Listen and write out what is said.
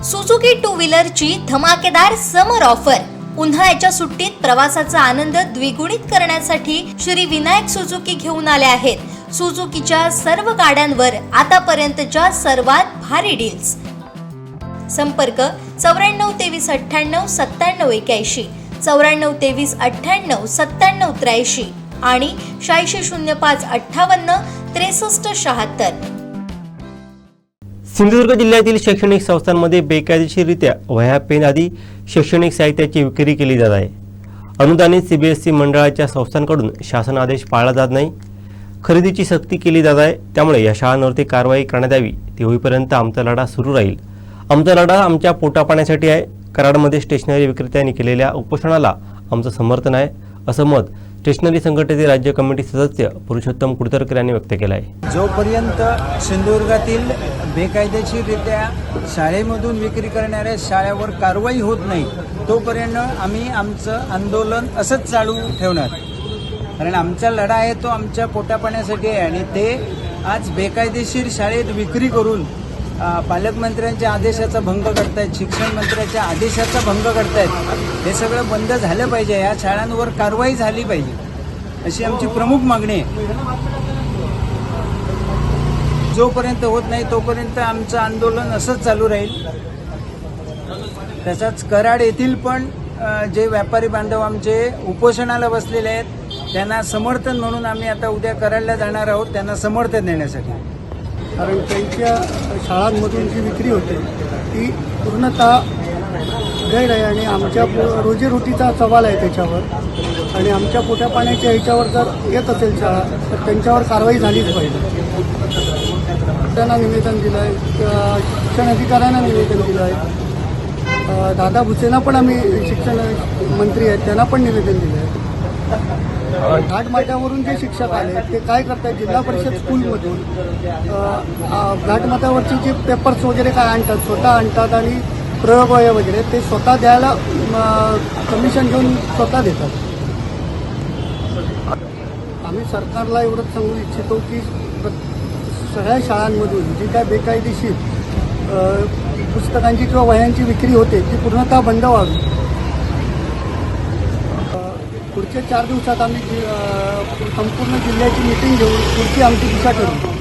Suzuki to व्हीलरची धमाकेदार समर offer. उन्हाळ्याच्या सुट्टीत प्रवासाचा आनंद द्विगुणित करण्यासाठी श्री विनायक सुझुकी घेऊन आले आहेत। सुझुकीच्या सर्व गाड्यांवर आतापर्यंतच्या सर्वात भारी डील्स। संपर्क 94 23 98 97 81, 94 23 98 97 83 आणि 86 05 58 63 76। सिंधुदुर्ग जिल्ह्यातील शैक्षणिक संस्थांमध्ये बेकायदेशीररित्या वह्या, पेन आदी शैक्षणिक साहित्याची विक्री केली जात आहे। अनुदानित सीबीएसई मंडळाच्या संस्थांकडून शासन आदेश पाळला जात नाही, खरेदीची सक्ती केली जात आहे। त्यामुळे या शाळांवरती कारवाई करण्यात यावी, ते होईपर्यंत आमचा लढा सुरू राहील। आमचा लढा आमच्या पोटापाण्यासाठी आहे। कराडमध्ये स्टेशनरी विक्रेत्यांनी केलेल्या उपोषणाला आमचं समर्थन आहे, असं मत स्टेशनरी संघटनेचे राज्य कमिटी सदस्य पुरुषोत्तम कुडतरकर यांनी व्यक्त केलं आहे। जोपर्यंत सिंधुदुर्गातील बेकायदेशीररित्या शाळेमधून विक्री करणाऱ्या शाळेवर कारवाई होत नाही, तोपर्यंत आम्ही आमचं आंदोलन असंच चालू ठेवणार। कारण आमचा लढा आहे तो आमच्या पोटापाण्यासाठी आहे आणि ते आज बेकायदेशीर शाळेत विक्री करून पालकमंत्र्यांच्या आदेशाचा भंग करतायत, शिक्षण मंत्र्याच्या आदेशाचा भंग करतायत। हे सगळं बंद झालं पाहिजे, या शाळांवर कारवाई झाली पाहिजे, अशी आमची प्रमुख मागणी आहे। जोपर्यंत होत नाही तोपर्यंत आमचं आंदोलन असंच चालू राहील। तसंच कराड येथील पण जे व्यापारी बांधव आमचे उपोषणाला बसलेले आहेत त्यांना समर्थन म्हणून आम्ही आता उद्या कराडला जाणार आहोत, त्यांना समर्थन देण्यासाठी। कारण त्यांच्या शाळांमधून जी विक्री होते ती पूर्णतः गैर आहे आणि आमच्या रोजीरोटीचा सवाल आहे त्याच्यावर। आणि आमच्या पोटापाण्याच्या ह्याच्यावर जर येत असेल शाळा तर त्यांच्यावर कारवाई झालीच पाहिजे। त्यांना निवेदन दिलं आहे, शिक्षण अधिकाऱ्यांना निवेदन दिलं आहे, दादा भुसेंना पण आम्ही शिक्षण मंत्री आहेत त्यांना पण निवेदन दिलं आहे। घाटमाथ्यावरून जे शिक्षक आले ते काय करतात, जिल्हा परिषद स्कूलमधून घाटमाथ्यावरचे जे पेपर्स वगैरे काय आणतात, स्वतः आणतात आणि प्रयोगवह्या वगैरे ते स्वतः द्यायला कमिशन घेऊन स्वतः देतात। आम्ही सरकारला एवढंच सांगू इच्छितो की सगळ्या शाळांमधून जी काय बेकायदेशीर पुस्तकांची किंवा वह्यांची विक्री होते ती पूर्णतः बंद व्हावी। पुढच्या 4 दिवसात आम्ही संपूर्ण जिल्ह्याची मीटिंग घेऊन पुढची आमची दिशा ठरवू।